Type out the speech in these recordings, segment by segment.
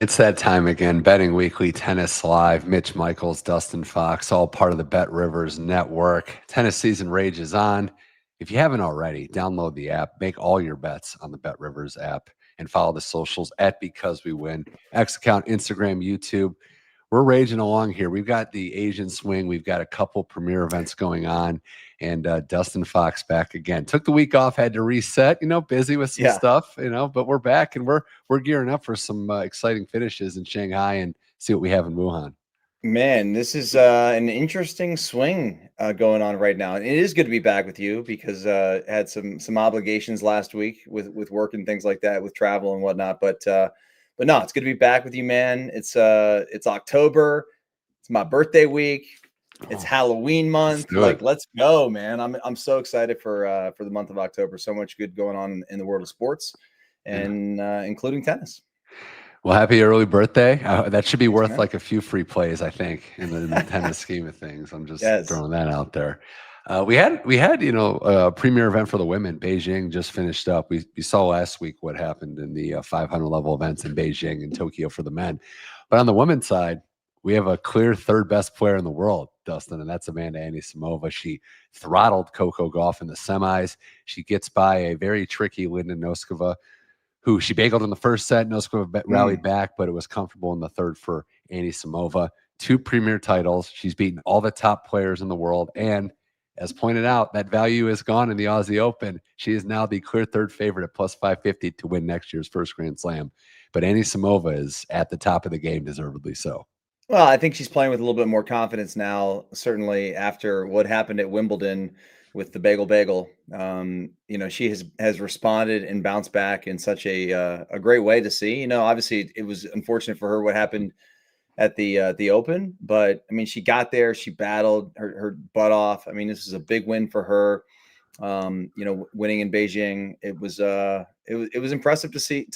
It's that time again. Betting Weekly, Tennis Live, Mitch Michaels, Dustin Fox, all part of the Bet Rivers Network. Tennis season rages on. If you haven't already, download the app, make all your bets on the Bet Rivers app, and follow the socials at Because We Win. X account, Instagram, YouTube. We're raging along here. We've got the Asian swing. We've got a couple premier events going on. And Dustin Fox back again. Took the week off, had to reset, busy with some stuff, but we're back and we're gearing up for some exciting finishes in Shanghai and see what we have in Wuhan. Man, this is an interesting swing going on right now. And it is good to be back with you because I had some obligations last week with work and things like that, with travel and whatnot. But no, it's good to be back with you, man. It's October. It's my birthday week. It's Halloween month. Like, let's go, man. I'm so excited for the month of October. So much good going on in the world of sports and including tennis. Well, happy early birthday. That should be worth like a few free plays, I think, in the tennis scheme of things. I'm just throwing that out there. We had a premier event for the women. Beijing just finished up. We saw last week what happened in the 500 level events in Beijing and Tokyo for the men. But on the women's side, we have a clear third best player in the world, Dustin, and that's Amanda Anisimova. She throttled Coco Gauff in the semis. She gets by a very tricky Linda Noskova, who she bageled in the first set. Noskova rallied back, but it was comfortable in the third for Anisimova. 2 premier titles. She's beaten all the top players in the world. And as pointed out, that value is gone in the Aussie Open. She is now the clear third favorite at plus 550 to win next year's first Grand Slam. But Anisimova is at the top of the game, deservedly so. Well, I think she's playing with a little bit more confidence now, certainly after what happened at Wimbledon with the bagel. She has responded and bounced back in such a great way to see. Obviously it was unfortunate for her what happened at the Open, but I mean, she got there, she battled her butt off. I mean, this is a big win for her. Winning in Beijing, it was impressive to see.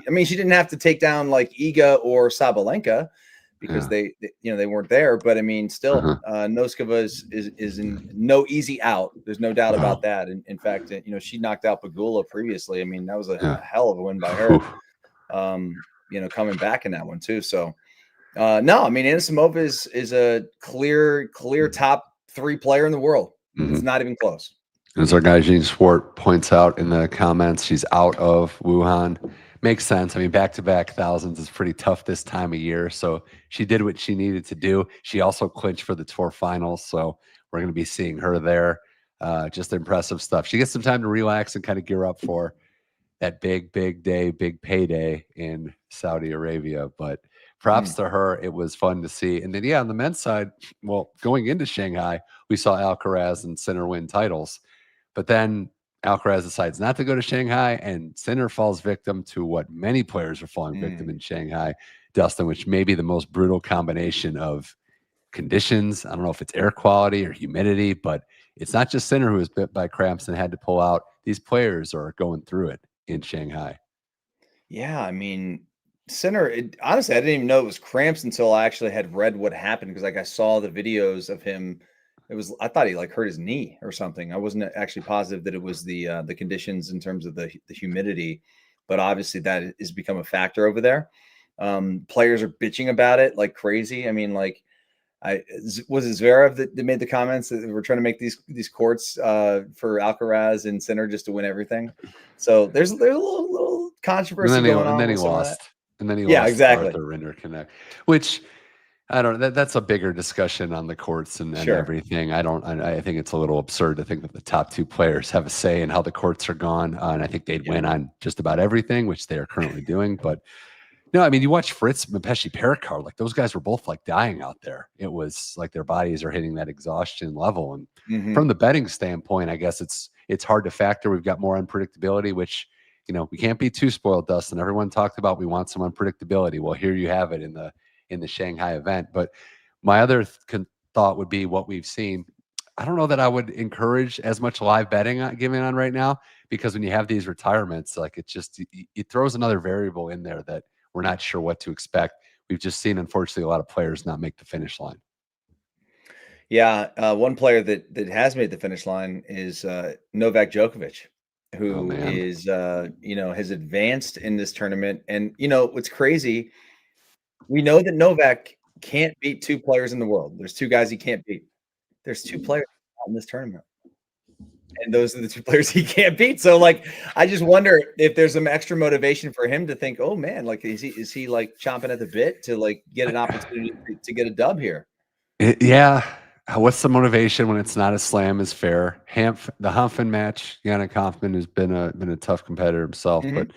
I mean, she didn't have to take down like Iga or Sabalenka, because they weren't there. But I mean, still, Noskova is in no easy out. There's no doubt about that. And in fact, she knocked out Pegula previously. I mean, that was a hell of a win by her. Coming back in that one too. So no, I mean, Anisimova is a clear top 3 player in the world. It's not even close. As our guy Gene Swart points out in the comments, she's out of Wuhan. Makes sense. I mean, back-to-back thousands is pretty tough this time of year. So she did what she needed to do. She also clinched for the tour finals. So we're going to be seeing her there. Just impressive stuff. She gets some time to relax and kind of gear up for that big day, big payday in Saudi Arabia. But props to her. It was fun to see. And then, on the men's side, well, going into Shanghai, we saw Alcaraz and Sinner win titles. But then Alcaraz decides not to go to Shanghai, and Sinner falls victim to what many players are falling victim in Shanghai, Dustin, which may be the most brutal combination of conditions. I don't know if it's air quality or humidity, but it's not just Sinner who was bit by cramps and had to pull out. These players are going through it in Shanghai. Yeah, I mean, Sinner, honestly, I didn't even know it was cramps until I actually had read what happened, because I saw the videos of him. I thought he hurt his knee or something. I wasn't actually positive that it was the conditions in terms of the humidity, but obviously that has become a factor over there. Players are bitching about it like crazy. I mean, was it Zverev that made the comments that we're trying to make these courts for Alcaraz and Sinner just to win everything? So there's a little controversy going on. And then he lost. And then he lost exactly. Arthur Rinder Connect, which I don't know. That's a bigger discussion on the courts and everything. I think it's a little absurd to think that the top 2 players have a say in how the courts are gone. And I think they'd win on just about everything, which they are currently doing. But no, I mean, you watch Fritz, Mpetshi, Perricard, those guys were both dying out there. It was like their bodies are hitting that exhaustion level. And from the betting standpoint, I guess it's hard to factor. We've got more unpredictability, which, we can't be too spoiled, Dustin. Everyone talked about we want some unpredictability. Well, here you have it in the Shanghai event. But my other thought would be what we've seen. I don't know that I would encourage as much live betting giving on right now, because when you have these retirements, it throws another variable in there that we're not sure what to expect. We've just seen, unfortunately, a lot of players not make the finish line. Yeah. One player that has made the finish line is Novak Djokovic, who is, has advanced in this tournament. And, what's crazy We know that Novak can't beat two players in the world. There's two guys he can't beat. There's two players in this tournament, and those are the two players he can't beat. So, like, I just wonder if there's some extra motivation for him to think, "Oh man, like, is he like chomping at the bit to like get an opportunity to get a dub here?" Yeah. What's the motivation when it's not a slam is fair. The Hanfman match, Yannick Hanfman has been a tough competitor himself, but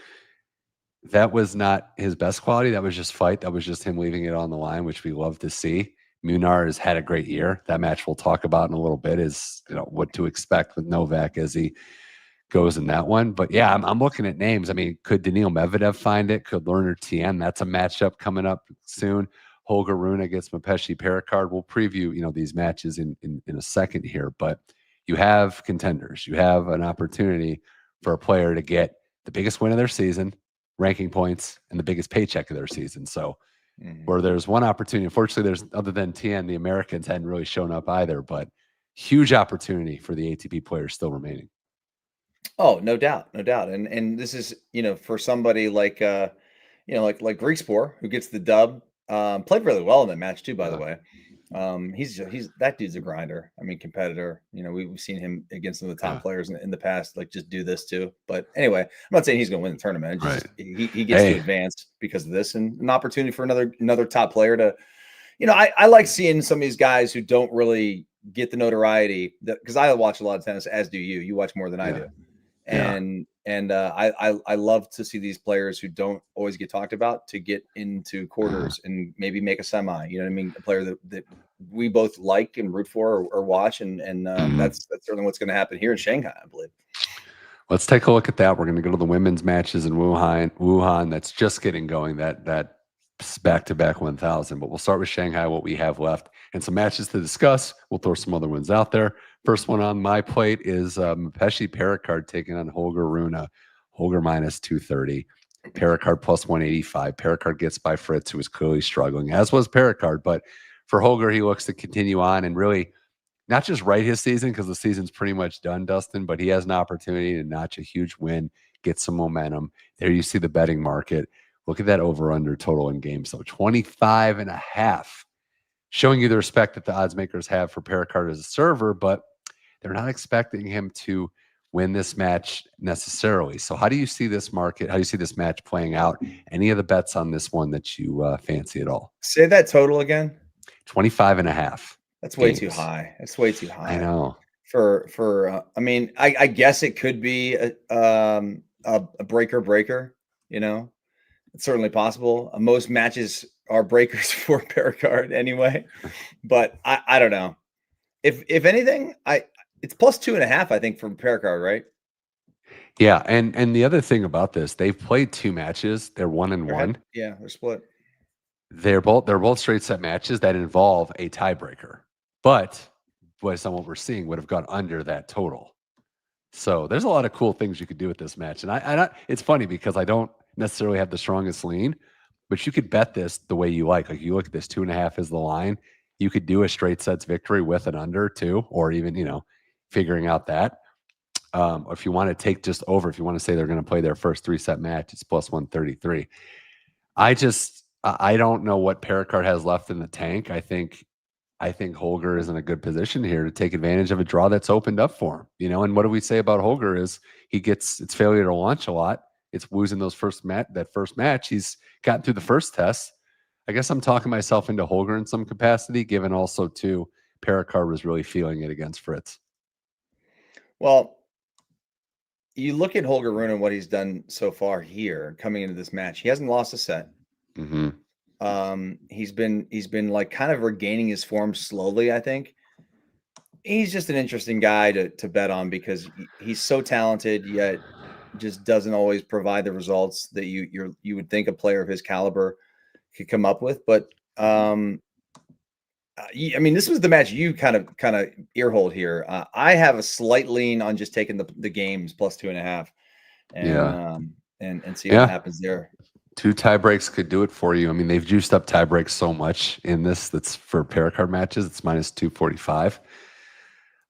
that was not his best quality. That was just fight. That was just him leaving it on the line, which we love to see. Munar has had a great year. That match we'll talk about in a little bit is, what to expect with Novak as he goes in that one. But yeah, I'm looking at names. I mean, could Daniil Medvedev find it? Could Lerner Tien? That's a matchup coming up soon. Holger Rune against Mpetshi Perricard. We'll preview, these matches in a second here. But you have contenders. You have an opportunity for a player to get the biggest win of their season, ranking points, and the biggest paycheck of their season. So where there's one opportunity, unfortunately, there's other than Tien, the Americans hadn't really shown up either, but huge opportunity for the ATP players still remaining. Oh, no doubt, no doubt. And this is, for somebody like like Griekspoor, who gets the dub, played really well in that match too, by the way. He's that dude's a grinder. I mean, competitor. We've seen him against some of the top players in the past, like just do this too. But anyway, I'm not saying he's going to win the tournament. Just, he gets to advance because of this, and an opportunity for another top player to. I like seeing some of these guys who don't really get the notoriety because I watch a lot of tennis, as do you. You watch more than I do. And I love to see these players who don't always get talked about to get into quarters and maybe make a semi. You know what I mean? A player that we both like and root for or watch, and that's certainly what's going to happen here in Shanghai, I believe. Let's take a look at that. We're going to go to the women's matches in Wuhan. That's just getting going. That back-to-back 1,000. But we'll start with Shanghai. What we have left and some matches to discuss. We'll throw some other ones out there. First one on my plate is Mpetshi Perricard taking on Holger Rune. Holger minus 230. Perricard plus 185. Perricard gets by Fritz, who was clearly struggling, as was Perricard. But for Holger, he looks to continue on and really not just right his season, because the season's pretty much done, Dustin, but he has an opportunity to notch a huge win, get some momentum. There you see the betting market. Look at that over-under total in games, though. 25.5. Showing you the respect that the odds makers have for Perricard as a server, but they're not expecting him to win this match necessarily. So how do you see this market? How do you see this match playing out? Any of the bets on this one that you fancy at all? Say that total again. 25.5. That's way too high. That's way too high. I know. I mean, I guess it could be a breaker. It's certainly possible. Most matches are breakers for Perricard anyway, but I don't know. If anything, it's plus 2.5, I think, from Perricard, right? Yeah, and the other thing about this, they've played two matches. They're 1-1. Yeah, they're split. They're both straight set matches that involve a tiebreaker, but based on what we're seeing, would have gone under that total. So there's a lot of cool things you could do with this match, and it's funny because I don't necessarily have the strongest lean, but you could bet this the way you like. Like, you look at this, 2.5 is the line. You could do a straight sets victory with an under too, or even, figuring out that. If you want to take just over, if you want to say they're going to play their first 3-set match, it's plus 133. I don't know what Perricard has left in the tank. I think Holger is in a good position here to take advantage of a draw that's opened up for him. And what do we say about Holger is it's failure to launch a lot. It's losing that first match. He's gotten through the first test. I guess I'm talking myself into Holger in some capacity, given also too Perricard was really feeling it against Fritz. Well, you look at Holger Rune and what he's done so far here coming into this match. He hasn't lost a set. He's been like kind of regaining his form slowly, I think. He's just an interesting guy to bet on because he's so talented, yet just doesn't always provide the results that you would think a player of his caliber could come up with. But I mean, this was the match you kind of earhold here. I have a slight lean on just taking the games plus 2.5, and see what happens there. 2 tie breaks could do it for you. I mean, they've juiced up tie breaks so much in this. That's for Perricard matches. It's minus 245.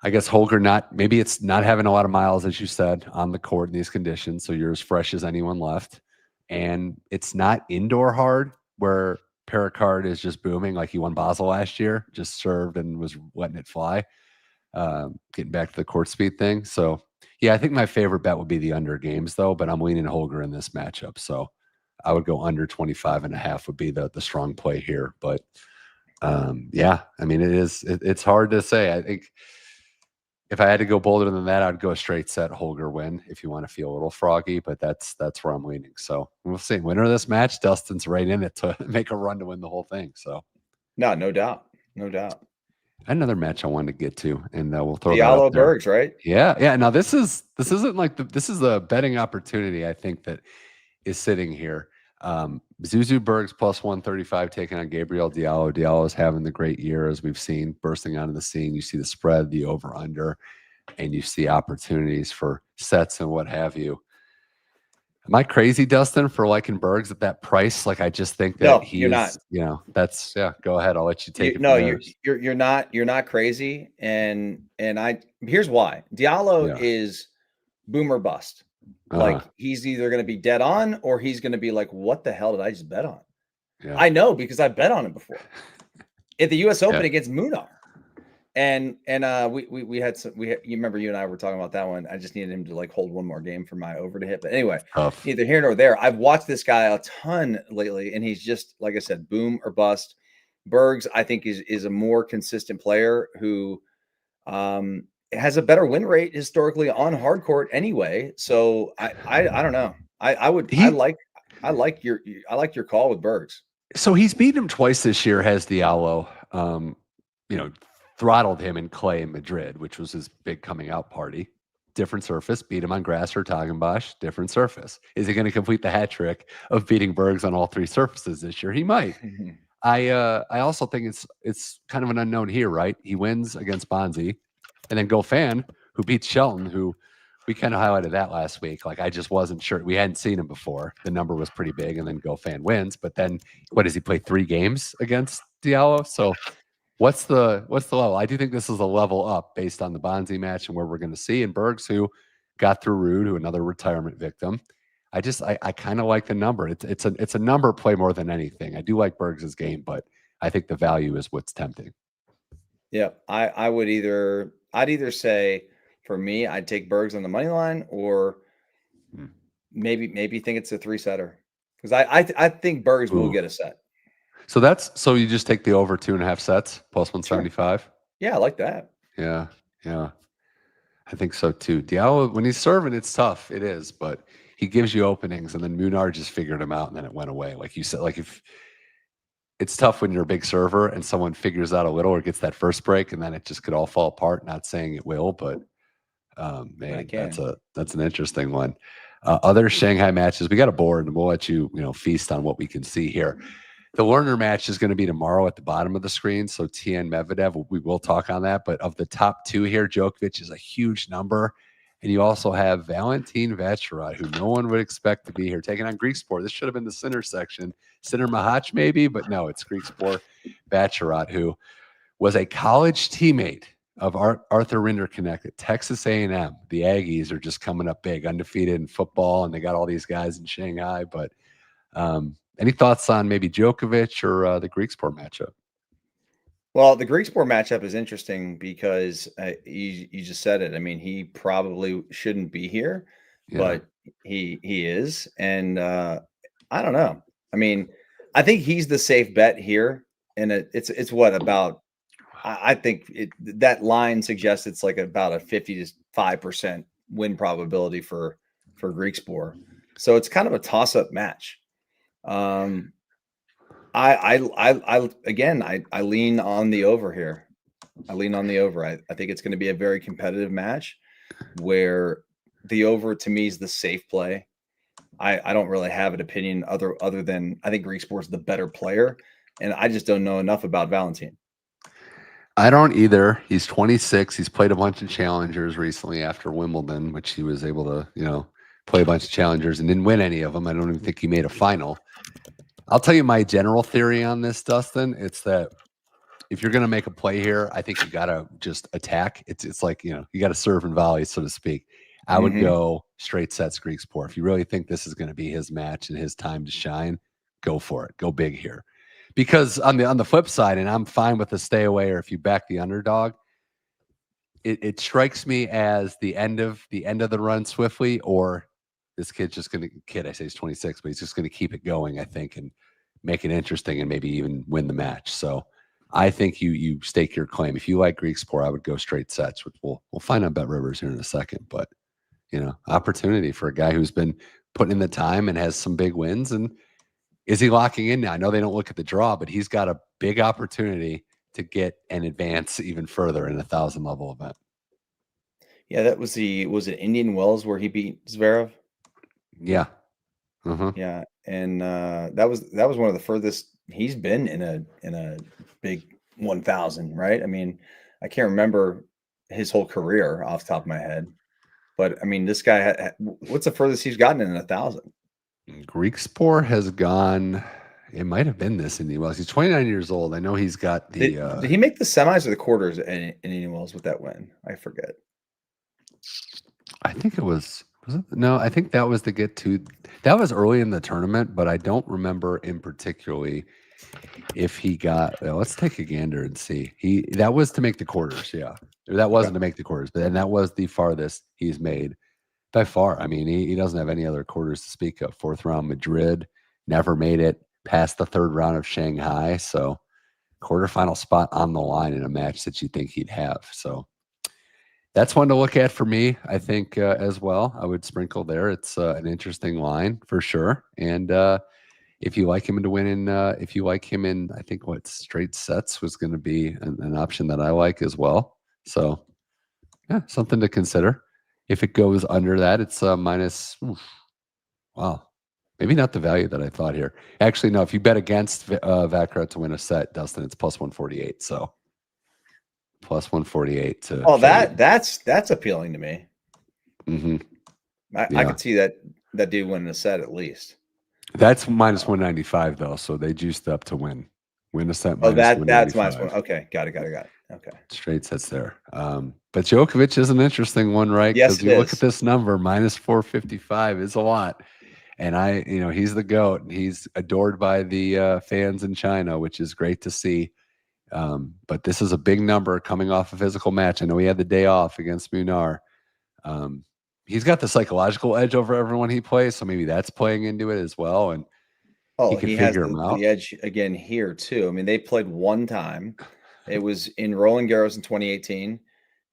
I guess Holger maybe it's not having a lot of miles, as you said, on the court in these conditions. So you're as fresh as anyone left. And it's not indoor hard where Perricard is just booming, like he won Basel last year, just served and was letting it fly. Getting back to the court speed thing. So yeah, I think my favorite bet would be the under games though, but I'm leaning Holger in this matchup. So I would go under 25.5 would be the strong play here. But yeah, I mean, it's hard to say. I think if I had to go bolder than that, I'd go a straight set Holger win if you want to feel a little froggy, but that's where I'm leaning. So we'll see. Winner of this match, Dustin's right in it to make a run to win the whole thing. So no doubt. No doubt. Another match I wanted to get to, and we'll throw that Diallo up there. Bergs, right? Yeah. Now this isn't like this is a betting opportunity. I think that is sitting here. Zizou Bergs plus 135 taking on Gabriel Diallo. Diallo is having the great year as we've seen, bursting onto the scene. You see the spread, the over under, and you see opportunities for sets and what have you. Am I crazy, Dustin, for liking Bergs at that price? Like, I just think that No, he you're is, not. That's Go ahead. I'll let you take it. No, you're not crazy. And here's why. Diallo is boom or bust. Like he's either going to be dead on or he's going to be like, what the hell did I just bet on? Yeah. I know because I bet on him before at the U.S. Open against Munar. And we had you remember you and I were talking about that one. I just needed him to like hold one more game for my over to hit. But anyway, neither here nor there. I've watched this guy a ton lately, and he's just, like I said, boom or bust. Bergs, I think, is a more consistent player who has a better win rate historically on hard court anyway. So I don't know. I like your call with Bergs. So he's beaten him twice this year. Has Diallo, throttled him in clay in Madrid, which was his big coming out party. Different surface. Beat him on grass or Tagenbosch. Different surface. Is he going to complete the hat trick of beating Bergs on all three surfaces this year? He might. I also think it's kind of an unknown here, right? He wins against Bonzi, and then Goffin, who beats Shelton, who we kind of highlighted that last week. Like, I just wasn't sure. We hadn't seen him before. The number was pretty big, and then Goffin wins. But then, what does he play? 3 games against Diallo? So what's the level? I do think this is a level up based on the Bonzi match and where we're going to see. And Bergs, who got through Rune, who another retirement victim. I kind of like the number. It's a number play more than anything. I do like Bergs' game, but I think the value is what's tempting. Yeah, I'd either say, for me, I'd take Bergs on the money line, or maybe think it's a 3-setter, because I think Bergs will get a set. So you just take the over 2.5 sets plus 175. Sure. Yeah, I like that. Yeah, I think so too. Diallo, when he's serving, it's tough. It is, but he gives you openings, and then Munar just figured him out, and then it went away. Like you said, like if it's tough when you're a big server and someone figures out a little or gets that first break, and then it just could all fall apart. Not saying it will, but man, that's an interesting one. Other Shanghai matches, we got a board, and we'll let you feast on what we can see here. The Lerner match is going to be tomorrow at the bottom of the screen. So Tien, Medvedev, we will talk on that. But of the top 2 here, Djokovic is a huge number. And you also have Valentin Vacherot, who no one would expect to be here, taking on Griekspoor. This should have been the center section. Sinner Mahach maybe, but no, it's Griekspoor. Vacherot, who was a college teammate of Arthur Rinderknecht at Texas A&M. The Aggies are just coming up big, undefeated in football, and they got all these guys in Shanghai. But any thoughts on maybe Djokovic or the Griekspoor matchup? Well, the Griekspoor matchup is interesting because you just said it. I mean, he probably shouldn't be here, but he is. And I don't know. I mean, I think he's the safe bet here. And it's what about, I think that line suggests it's like about a 55% win probability for Griekspoor. So it's kind of a toss-up match. I lean on the over here. I lean on the over. I think it's going to be a very competitive match where the over, to me, is the safe play. I don't really have an opinion other than I think Griekspoor is the better player, and I just don't know enough about Valentin. I don't either. He's 26. He's played a bunch of challengers recently after Wimbledon, which he was able to, play a bunch of challengers and didn't win any of them. I don't even think he made a final. I'll tell you my general theory on this, Dustin. It's that if you're going to make a play here, I think you got to just attack. It's like, you got to serve and volley, so to speak. I would go straight sets Griekspoor. If you really think this is going to be his match and his time to shine, go for it. Go big here. Because on the flip side, and I'm fine with the stay away, or if you back the underdog, it strikes me as the end of the run swiftly, or this kid's just going to I say he's 26, but he's just going to keep it going, I think, and make it interesting and maybe even win the match. So I think you stake your claim. If you like Griekspoor, I would go straight sets, which we'll find on Bet Rivers here in a second. But opportunity for a guy who's been putting in the time and has some big wins. And is he locking in now? I know they don't look at the draw, but he's got a big opportunity to get an advance even further in a 1,000 level event. Yeah, that was it Indian Wells where he beat Zverev? Yeah. Yeah, and that was one of the furthest he's been in a big 1,000, right? I mean, I can't remember his whole career off the top of my head, but I mean, this guy, what's the furthest he's gotten in 1,000? Griekspoor has gone. It might have been this Indian Wells. He's 29 years old. I know he's got the. Did he make the semis or the quarters in Indian Wells with that win? I forget. I think it was. Was it? No, I think that was to get to. That was early in the tournament, but I don't remember in particularly if he got. Let's take a gander and see. That was to make the quarters. Yeah, that wasn't to make the quarters, but then that was the farthest he's made by far. I mean, he doesn't have any other quarters to speak of. Fourth round Madrid, never made it past the third round of Shanghai. So quarterfinal spot on the line in a match that you think he'd have. So that's one to look at for me, I think, as well. I would sprinkle there. It's an interesting line for sure. And if you like him to win if you like him in, I think straight sets was going to be an option that I like as well. So yeah, something to consider. If it goes under that, it's minus. Wow. Maybe not the value that I thought here. Actually, no. If you bet against Vacherot to win a set, Dustin, it's plus 148. So plus 148 to. Oh, that's appealing to me. Mm-hmm. I could see that dude winning a set at least. That's minus 195 though, so they juiced up to win a set. Oh, that's minus one. Okay, got it. Okay, straight sets there. But Djokovic is an interesting one, right? Yes, because you look at this number, minus 455 is a lot. And he's the GOAT, and he's adored by the fans in China, which is great to see. But this is a big number coming off a physical match. I know he had the day off against Munar. He's got the psychological edge over everyone he plays, so maybe that's playing into it as well. And he can figure him out. The edge again here too. I mean, they played one time. It was in Roland Garros in 2018,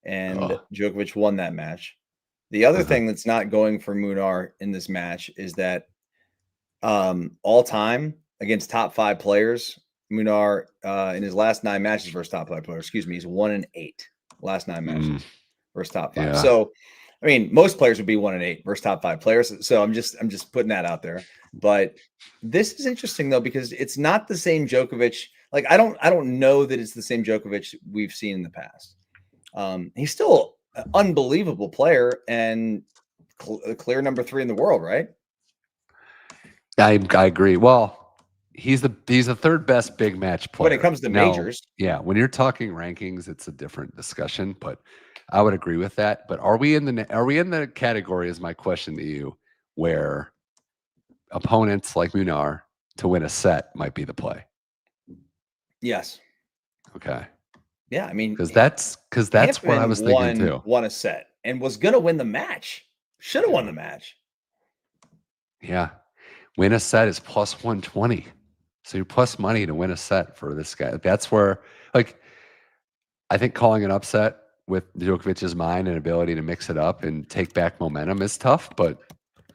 and Djokovic won that match. The other thing that's not going for Munar in this match is that all time against top 5 players, Munar in his last 9 matches versus top 5 players, he's 1-8 last 9 matches versus top 5. Yeah. So, I mean, most players would be 1-8 versus top 5 players. So I'm just putting that out there. But this is interesting though, because it's not the same Djokovic. Like I don't know that it's the same Djokovic we've seen in the past. He's still an unbelievable player and clear number 3 in the world, right? I agree. Well, he's the 3rd best big match player when it comes to majors. Yeah, when you're talking rankings, it's a different discussion. But I would agree with that. But are we in the category? Is my question to you, where opponents like Munar to win a set might be the play? Yes. Okay. Yeah, I mean, because that's what I was thinking too. Won a set and was going to win the match. Should have won the match. Yeah, win a set is plus 120, so you're plus money to win a set for this guy. That's where, like, I think calling an upset with Djokovic's mind and ability to mix it up and take back momentum is tough, but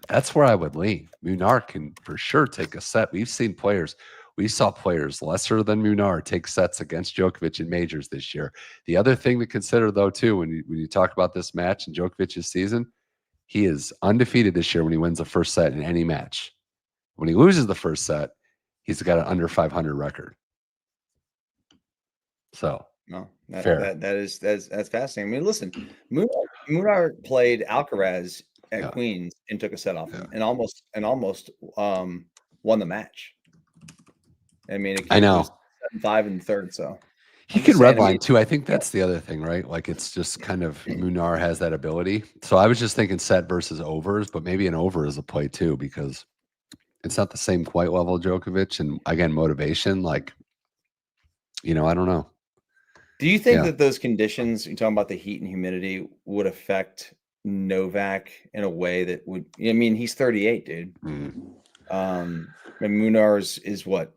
that's where I would lean. Munar can for sure take a set. We saw players lesser than Munar take sets against Djokovic in majors this year. The other thing to consider, though, too, when you talk about this match in Djokovic's season, he is undefeated this year when he wins the first set in any match. When he loses the first set, he's got an under 500 record. So, that's fascinating. I mean, listen, Munar played Alcaraz at Queens and took a set off him and almost won the match. I mean, I know 7-5 in the third, so he can redline too. I think that's the other thing, right? Like it's just kind of Munar has that ability. So I was just thinking set versus overs, but maybe an over is a play too, because it's not the same quite level of Djokovic. And again, motivation, like, I don't know. Do you think that those conditions, you're talking about the heat and humidity, would affect Novak in a way that would, I mean, he's 38, dude. And Munar is what,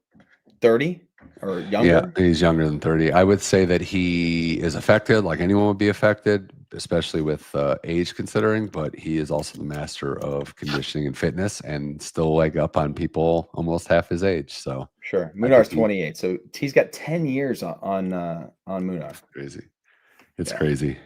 30 or younger? Yeah, he's younger than 30. I would say that he is affected, like anyone would be affected, especially with age considering, but he is also the master of conditioning and fitness and still a leg up on people almost half his age. So sure. Munar's 28. So he's got 10 years on Munar. Crazy. It's crazy.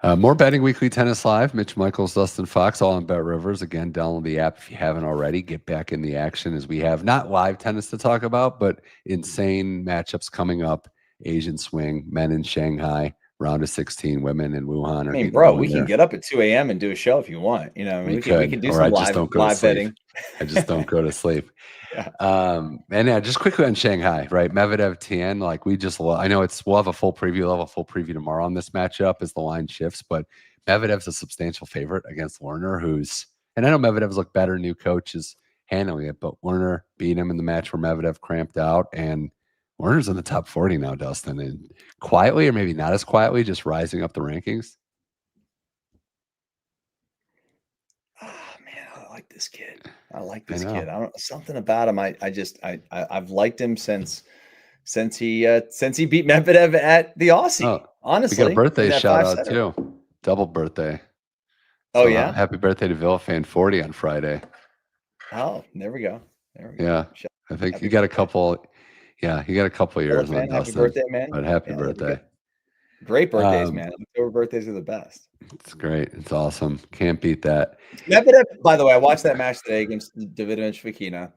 More betting weekly tennis live. Mitch Michaels, Dustin Fox, all on Bet Rivers. Again, download the app if you haven't already. Get back in the action as we have not live tennis to talk about, but insane matchups coming up. Asian swing, men in Shanghai, round of 16, women in Wuhan. I mean, bro, we can get up at 2 a.m. and do a show if you want. We can do some live betting. I just don't go to sleep. Just quickly on Shanghai, right? Medvedev, Tien, like I know we'll have a full preview tomorrow on this matchup as the line shifts, but Medvedev's a substantial favorite against Lerner, and I know Medvedev's looked better, new coach is handling it, but Lerner beat him in the match where Medvedev cramped out, and Lerner's in the top 40 now, Dustin, and quietly, or maybe not as quietly, just rising up the rankings. I like this kid. I don't know, something about him. I've liked him since he beat Medvedev at the Aussie. Honestly, we got a birthday shout out too. Double birthday. Oh yeah. Happy birthday to Villafan 40 on Friday. Oh, there we go. Yeah. I think you got a couple. Yeah, you got a couple years on Happy birthday, man. But happy birthday. Great birthdays, man. October birthdays are the best. It's great. It's awesome. Can't beat that. Medvedev, by the way, I watched that match today against Davidovich Fokina,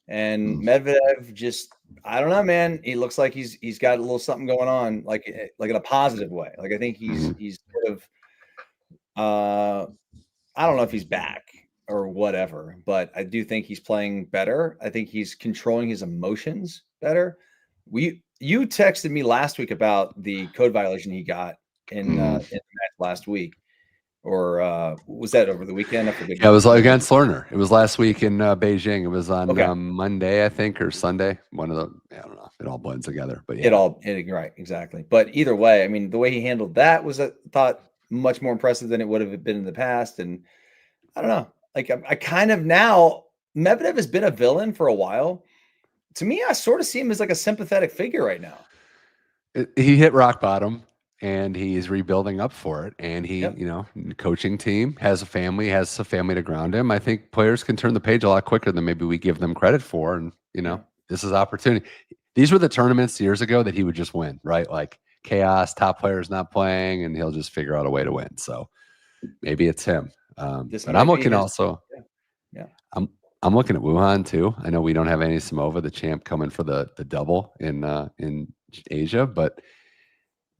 and Medvedev just, I don't know, man. He looks like he's got a little something going on, like in a positive way. Like I think he's sort of, I don't know if he's back or whatever, but I do think he's playing better. I think he's controlling his emotions better. You texted me last week about the code violation he got in the match last week, or was that over the weekend? I forget. Yeah, it was against Lerner. It was last week in Beijing. It was on Monday, I think, or Sunday. One of the, I don't know. It all blends together, but yeah. Right, exactly. But either way, I mean, the way he handled that was, I thought, much more impressive than it would have been in the past. And I don't know, like I kind of now, Medvedev has been a villain for a while. To me, I sort of see him as like a sympathetic figure right now. He hit rock bottom and he's rebuilding up for it. And he, coaching team, has a family to ground him. I think players can turn the page a lot quicker than maybe we give them credit for. And, this is opportunity. These were the tournaments years ago that he would just win, right? Like chaos, top players not playing, and he'll just figure out a way to win. So maybe it's him. But I'm looking also. Yeah. I'm looking at Wuhan too. I know we don't have any Samova, the champ, coming for the double in Asia, but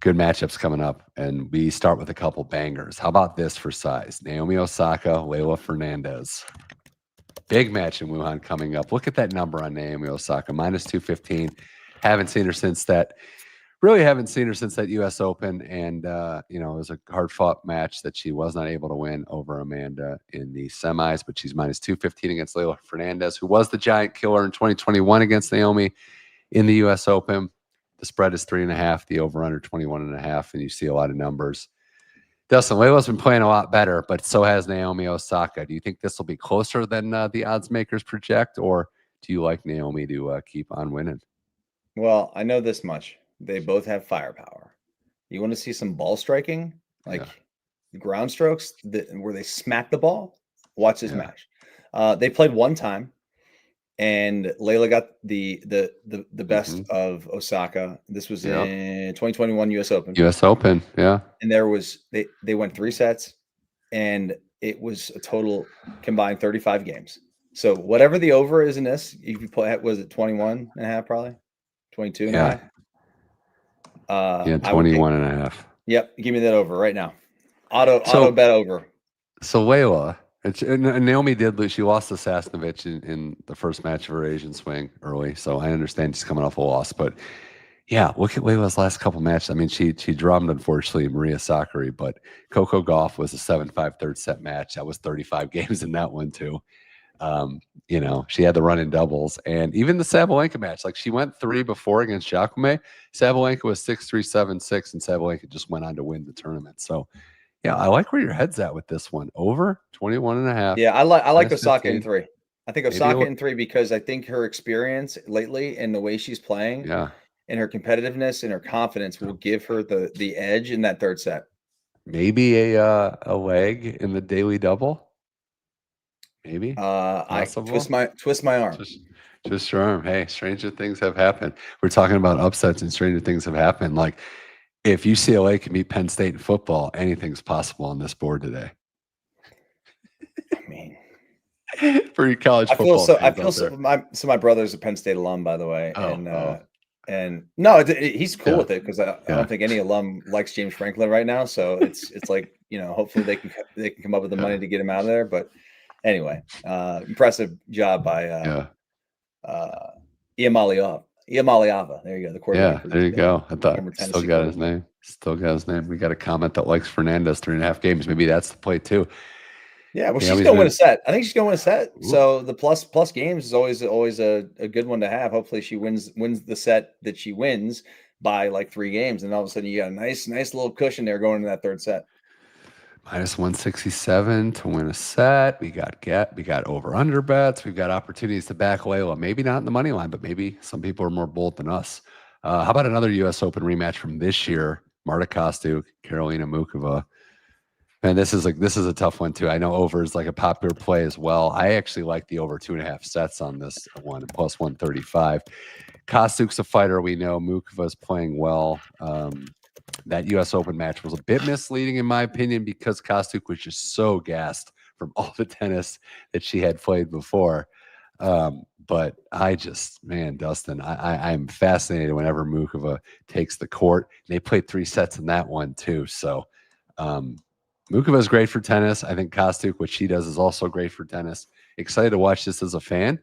good matchups coming up. And we start with a couple bangers. How about this for size? Naomi Osaka, Leylah Fernandez. Big match in Wuhan coming up. Look at that number on Naomi Osaka, -215. Haven't seen her since that U.S. Open. And, it was a hard-fought match that she was not able to win over Amanda in the semis, but she's -215 against Leylah Fernandez, who was the giant killer in 2021 against Naomi in the U.S. Open. The spread is 3.5, the over-under 21.5, and you see a lot of numbers. Dustin, Leylah's been playing a lot better, but so has Naomi Osaka. Do you think this will be closer than the odds makers project, or do you like Naomi to keep on winning? Well, I know this much. They both have firepower. You want to see some ball striking, like ground strokes where they smack the ball? Watch this match. They played one time, and Leylah got the best of Osaka. This was in 2021 U.S. Open. U.S. Open, yeah. And they went 3 sets, and it was a total combined 35 games. So whatever the over is in this, if you play, was it 21.5 probably? 22.5? 21.5. Yep, give me that over right now. Auto bet over. So Leylah, Naomi did lose. She lost to Sasnovich in the first match of her Asian swing early. So I understand she's coming off a loss, but look at Leylah's last couple matches. I mean, she drummed, unfortunately, Maria Sakkari, but Coco Gauff was a 7-5 third set match. That was 35 games in that one too. She had the run in doubles, and even the Sabalenka match, like she went 3 before against Jaume. Sabalenka was 6-3, 7-6, and Sabalenka just went on to win the tournament. So, yeah, I like where your head's at with this one. Over 21.5. Yeah, I like Osaka in 15. 3. I think Maybe Osaka in 3 because I think her experience lately and the way she's playing yeah, and her competitiveness and her confidence will give her the edge in that third set. maybe a leg in the daily double. Maybe I possible. twist my arm. Just your arm. Hey, stranger things have happened. We're talking about upsets, and stranger things have happened. Like if UCLA can beat Penn State in football, anything's possible on this board today. I mean, for your college I football feel fans out there. my brother's a Penn State alum, by the way, Oh. and no, he's cool Yeah. with it because I don't think any alum likes James Franklin right now. So it's like hopefully they can come up with the money to get him out of there. But anyway, impressive job by Iamaleava. There you go. The quarterback. Yeah, there you go. I thought still got his name. Still got his name. We got a comment that likes Fernandez 3.5 games. Maybe that's the play too. Yeah, well, she's gonna win a set. I think she's gonna win a set. Ooh. So the plus games is always a good one to have. Hopefully, she wins the set that she wins by like 3 games, and all of a sudden you got a nice little cushion there going into that third set. Minus 167 to win a set. We got over under bets. We've got opportunities to back Leylah. Maybe not in the money line, but maybe some people are more bold than us. How about another U.S. Open rematch from this year? Marta Kostyuk, Karolina Muchova. And this is a tough one too. I know over is like a popular play as well. I actually like the over 2.5 sets on this one, plus 135. Kostyuk's a fighter we know. Muchova's playing well. That U.S. Open match was a bit misleading in my opinion because Kostyuk was just so gassed from all the tennis that she had played before. But Dustin, I'm fascinated whenever Muchova takes the court. They played 3 sets in that one too. So Muchova is great for tennis. I think Kostyuk, what she does is also great for tennis. Excited to watch this as a fan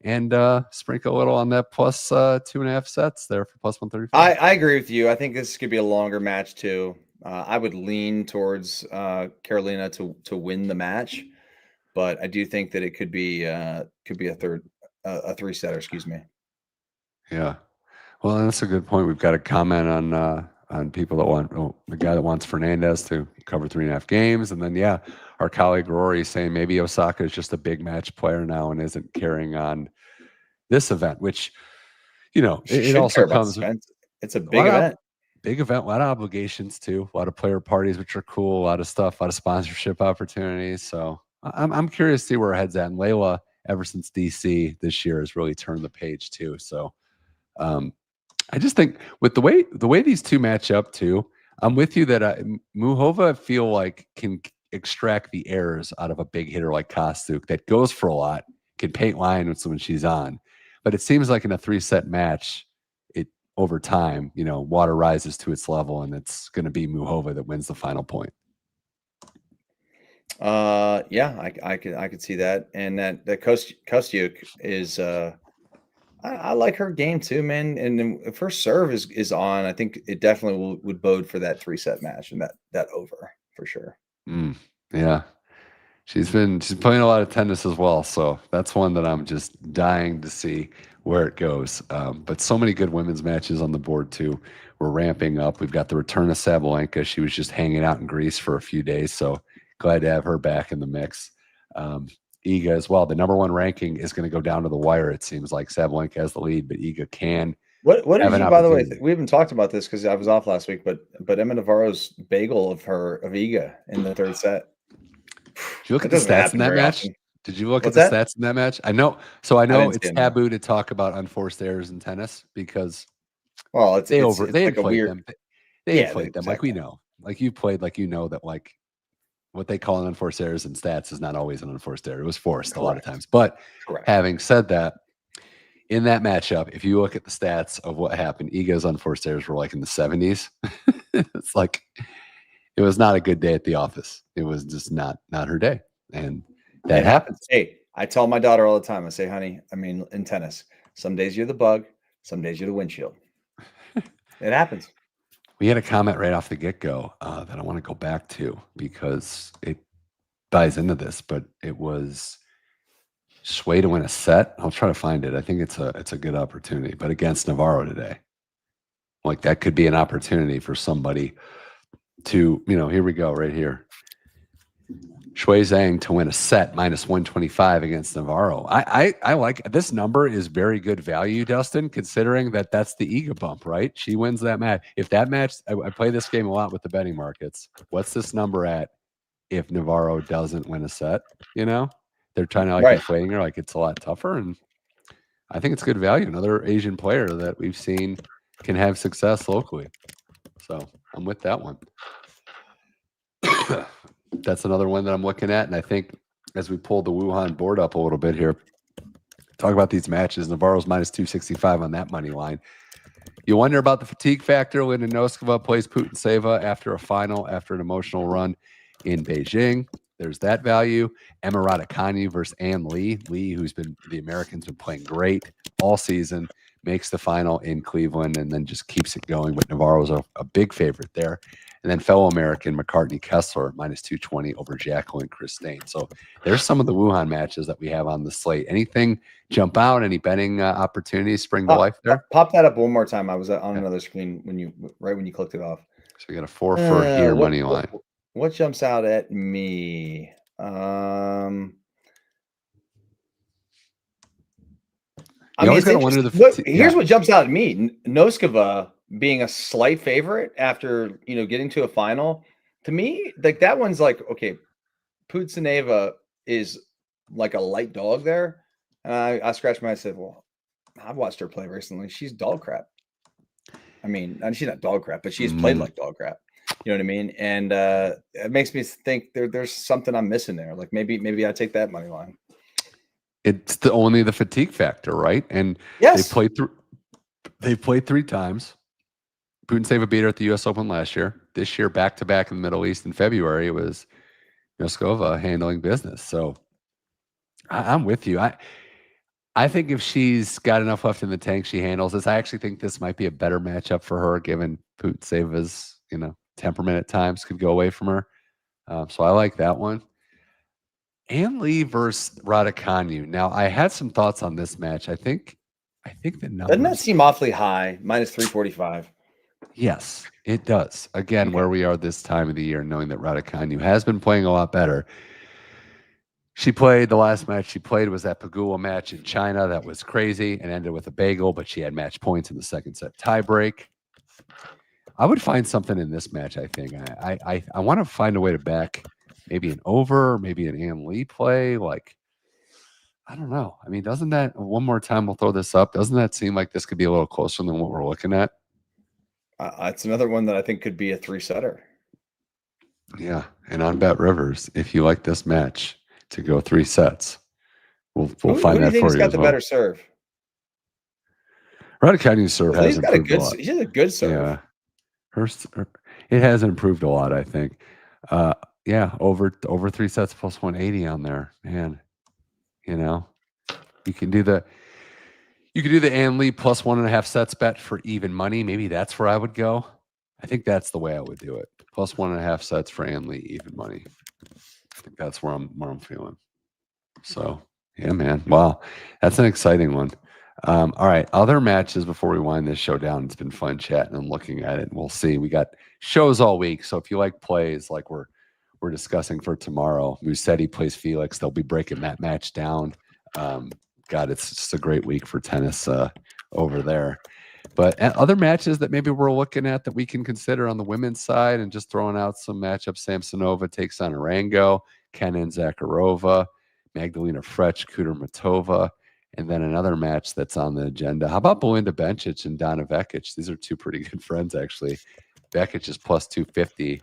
and sprinkle a little on that plus 2.5 sets there for plus 135. I agree with you. I think this could be a longer match too. I would lean towards Karolina to win the match, but I do think that it could be a 3-setter. Excuse me. Yeah, well, that's a good point. We've got a comment on people that want the guy that wants Fernandez to cover 3.5 games, and then our colleague Rory saying maybe Osaka is just a big match player now and isn't carrying on this event, which it also comes. It's a big event. Big event, a lot of obligations too, a lot of player parties, which are cool, a lot of stuff, a lot of sponsorship opportunities. So I'm curious to see where her head's at. And Leylah, ever since DC this year, has really turned the page too. So I just think with the way these two match up too, I'm with you that Muchova, I feel like, can extract the errors out of a big hitter like Kostyuk that goes for a lot, can paint lines when she's on. But it seems like in a 3-set match, over time, water rises to its level, and it's going to be Muchova that wins the final point. I could see that, and that Kostyuk is. I like her game too, man. And then if her serve is on, I think it definitely would bode for that 3-set match and that over for sure. Yeah, she's playing a lot of tennis as well, so that's one that I'm just dying to see where it goes. But so many good women's matches on the board too. We're ramping up. We've got the return of Sabalenka. She was just hanging out in Greece for a few days, so glad to have her back in the mix. Iga as well. The number 1 ranking is going to go down to the wire. It seems like Sabalenka has the lead, but Iga can. What did you, by the way, we haven't talked about this because I was off last week, but Emma Navarro's bagel of Iga in the 3rd set. Did you look at the stats in that match? Often. Did you look at the stats in that match? I know it's taboo to talk about unforced errors in tennis because they inflate them. They inflate them, like we know. Like you played, like that like what they call an unforced errors in stats is not always an unforced error. It was forced a lot of times. But having said that, in that matchup, if you look at the stats of what happened, Iga's unforced errors were like in the 70s. It's like it was not a good day at the office. It was just not her day. And that happens. Hey, I tell my daughter all the time, I say, honey, in tennis, some days you're the bug, some days you're the windshield. It happens. We had a comment right off the get-go that I want to go back to because it ties into this, but it was Shuai to win a set. I'll try to find it. I think it's a good opportunity, but against Navarro today, like that could be an opportunity for somebody to, here we go right here. Shuai Zhang to win a set -125 against Navarro. I like this number is very good value, Dustin, considering that that's the ego bump, right? She wins that match. If that match, I play this game a lot with the betting markets. What's this number at if Navarro doesn't win a set? They're trying to like inflating her like it's a lot tougher, and I think it's good value. Another Asian player that we've seen can have success locally. So I'm with that one. That's another one that I'm looking at. And I think as we pull the Wuhan board up a little bit here, talk about these matches. Navarro's -265 on that money line. You wonder about the fatigue factor when Noskova plays Putintseva after a final, after an emotional run in Beijing. There's that value. Emma Raducanu versus Ann Lee. Lee, who's been the Americans been playing great all season, makes the final in Cleveland and then just keeps it going. But Navarro's a big favorite there. And then fellow American McCartney Kessler -220 over Jacqueline Christine. So there's some of the Wuhan matches that we have on the slate. Anything jump out? Any betting opportunities spring to life there? Pop that up one more time. I was on another screen when you clicked it off. So we got a 4 for here money line. What jumps out at me? Here's what jumps out at me. Noskova being a slight favorite after, getting to a final. To me, like that one's like, okay, Putintseva is like a light dog there. And I scratched my head and said, well, I've watched her play recently. She's dog crap. I mean, she's not dog crap, but she's played like dog crap. You know what I mean? And it makes me think there's something I'm missing there. Like maybe I take that money line. It's only the fatigue factor, right? And yes, they played 3 times. Putintseva beat her at the U.S. Open last year. This year, back-to-back in the Middle East in February, it was Noskova handling business. So I'm with you. I think if she's got enough left in the tank, she handles this. I actually think this might be a better matchup for her, given Putinseva's, temperament at times could go away from her. So I like that one. Ann Lee versus Raducanu. Now, I had some thoughts on this match. I think the number doesn't that seem awfully high? -345. Yes, it does. Again, where we are this time of the year, knowing that Raducanu has been playing a lot better. She played the last match she played was that Pagula match in China. That was crazy and ended with a bagel, but she had match points in the second set tiebreak. I would find something in this match, I think. I want to find a way to back maybe an over, maybe an Ann Lee play. Like, I don't know. I mean, doesn't that, one more time, we'll throw this up. Doesn't that seem like this could be a little closer than what we're looking at? It's another one that I think could be a 3-setter. Yeah. And on Bet Rivers, if you like this match to go 3 sets, we'll find that for you. Who's got the better serve? Raducanu's serve has improved a lot. She has a good serve. Yeah. It has improved a lot, I think. Over 3 sets plus 180 on there, man. You can do the Ann Lee plus 1.5 sets bet for even money. Maybe that's where I would go. I think that's the way I would do it. Plus 1.5 sets for Ann Lee, even money. I think that's where I'm feeling. So yeah, man. Wow, that's an exciting one. All right, other matches before we wind this show down. It's been fun chatting and looking at it. And we'll see. We got shows all week, so if you like plays like we're discussing for tomorrow, Musetti plays Felix. They'll be breaking that match down. God, it's just a great week for tennis over there. But other matches that maybe we're looking at that we can consider on the women's side, and just throwing out some matchups. Samsonova takes on Arango, Kenin Zakharova, Magdalena Frech, Kudermetova, and then another match that's on the agenda. How about Belinda Bencic and Donna Vekic? These are 2 pretty good friends, actually. Vekic is plus 250.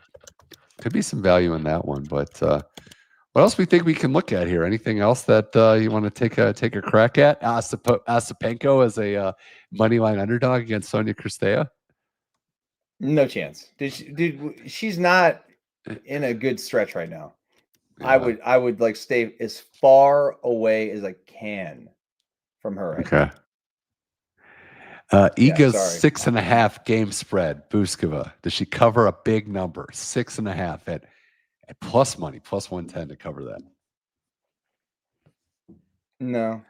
Could be some value in that one, but what else we think we can look at here? Anything else that you want to take a crack at? Ostapenko as a money line underdog against Sonia Kristea? No chance. She's not in a good stretch right now. Yeah. I would like stay as far away as I can from her. Okay. Iga's 6.5 game spread. Bouzkova. Does she cover a big number? 6.5 at plus money, plus 110 to cover that. No,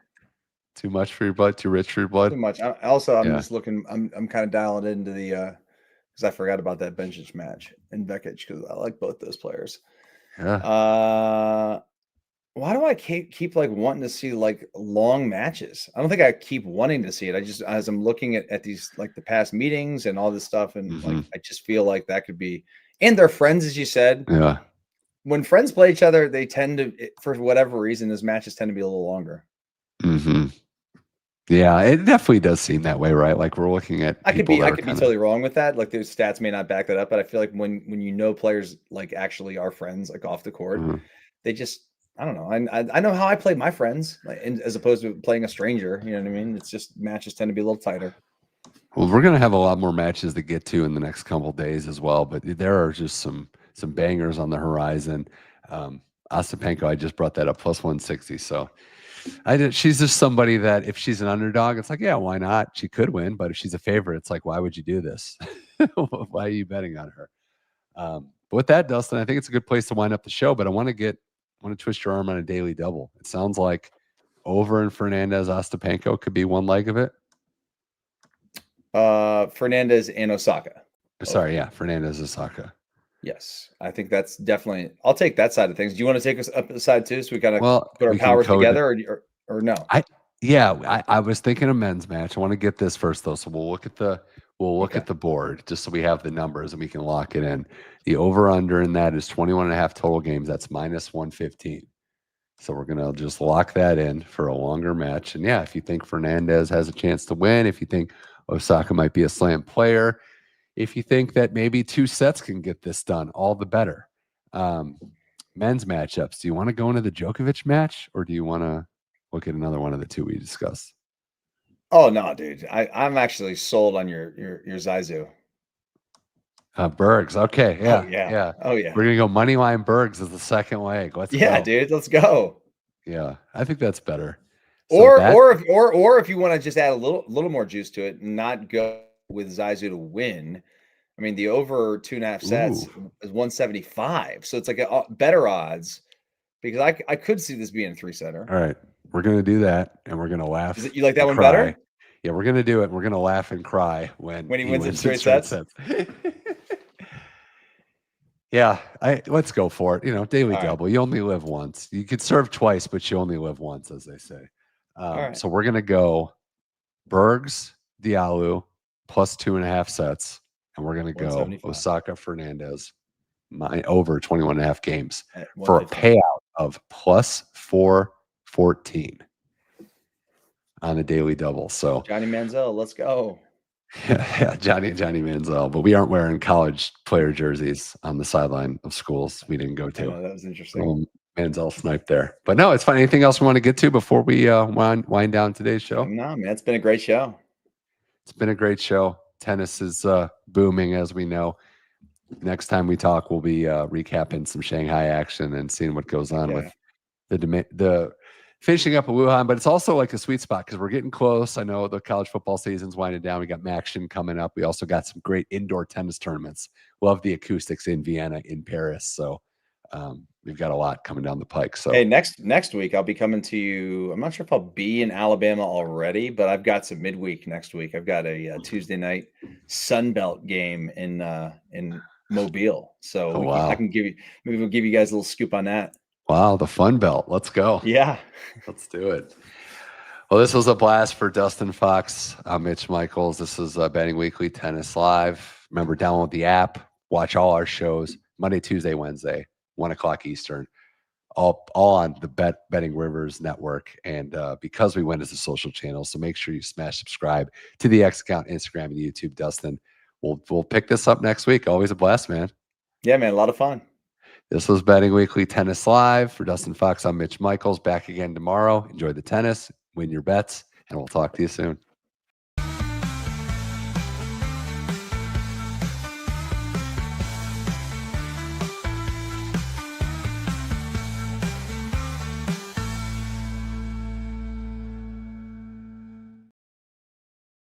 Too much for your blood? Too rich for your too blood? much. I'm Yeah. just looking. I'm kind of dialing into the because I forgot about that Bencic match in Bekic because I like both those players. Yeah. Why do I keep like wanting to see like long matches? I don't think I keep wanting to see it. I just as I'm looking at these like the past meetings and all this stuff, and like I just feel like that could be. And they're friends, as you said. Yeah. When friends play each other, they tend to, for whatever reason, those matches tend to be a little longer. Yeah, it definitely does seem that way, right? Like we're looking at I could people be that I are could be kind of totally wrong with that. Like those stats may not back that up, but I feel like when you know players like actually are friends, like off the court, they just I don't know. I know how I play my friends, like, as opposed to playing a stranger. You know what I mean? It's just matches tend to be a little tighter. Well, we're gonna have a lot more matches to get to in the next couple days as well, but there are just some bangers on the horizon. Ostapenko, I just brought that up plus 160. So she's just somebody that if she's an underdog, it's like, yeah, why not? She could win, but if she's a favorite, it's like, why would you do this? Why are you betting on her? But with that, Dustin, I think it's a good place to wind up the show. But I want to twist your arm on a daily double. It sounds like over in Fernandez Ostapenko could be one leg of it. Fernandez and Osaka. Sorry, yeah, Fernandez Osaka. Yes, I think that's definitely. I'll take that side of things. Do you want to take us up the side too, so we kind of put our powers together, or no? I was thinking a men's match. I want to get this first though, so we'll look at the board just so we have the numbers and we can lock it in. The over under in that is 21 and a half total games. That's minus 115. So we're gonna just lock that in for a longer match. And yeah, if you think Fernandez has a chance to win, if you think Osaka might be a slam player, if you think that maybe 2 sets can get this done, all the better. Men's matchups. Do you want to go into the Djokovic match, or do you want to look at another one of the 2 we discussed? Oh no, dude! I'm actually sold on your Zizou. Bergs. Okay, yeah. Oh yeah. We're gonna go money line Bergs as the second leg. Let's go. Dude. Let's go. Yeah, I think that's better. Or if you want to just add a little more juice to it and not go with Zizou to win. I mean, the over 2.5 sets is 175, so it's like a better odds because I could see this being a 3-setter. All right, we're gonna do that, and we're gonna laugh. You like that one better? Yeah, we're gonna do it. We're gonna laugh and cry when he wins in straight sets. Yeah, let's go for it. You know, daily double. You only live once. You could serve twice, but you only live once, as they say. So we're gonna go Bergs, Diallo plus 2.5 sets, and we're gonna go Osaka Fernandez over 21 and a half games for a payout of plus 414 on the daily double. So Johnny Manziel, let's go. Yeah, Johnny Manziel, but we aren't wearing college player jerseys on the sideline of schools we didn't go to. That was interesting. Manziel sniped there, but no, it's fine. Anything else we want to get to before we wind down today's show? No, man, it's been a great show. It's been a great show. Tennis is booming, as we know. Next time we talk, we'll be recapping some Shanghai action and seeing what goes on with the finishing up a Wuhan, but it's also like a sweet spot because we're getting close. I know the college football season's winding down. We got Maction coming up. We also got some great indoor tennis tournaments. Love the acoustics in Vienna, in Paris. So we've got a lot coming down the pike. So hey, next week I'll be coming to you. I'm not sure if I'll be in Alabama already, but I've got some midweek next week. I've got a Tuesday night Sunbelt game in Mobile. So I can maybe we'll give you guys a little scoop on that. Wow, the Fun Belt. Let's go. Yeah. Let's do it. Well, this was a blast for Dustin Fox. I'm Mitch Michaels. This is Betting Weekly Tennis Live. Remember, download the app. Watch all our shows Monday, Tuesday, Wednesday, 1 o'clock Eastern. All on the Betting Rivers Network. And because we went as a social channel, so make sure you smash subscribe to the X account, Instagram, and YouTube. Dustin, we'll pick this up next week. Always a blast, man. Yeah, man. A lot of fun. This was Betting Weekly Tennis Live. For Dustin Fox, I'm Mitch Michaels. Back again tomorrow. Enjoy the tennis, win your bets, and we'll talk to you soon.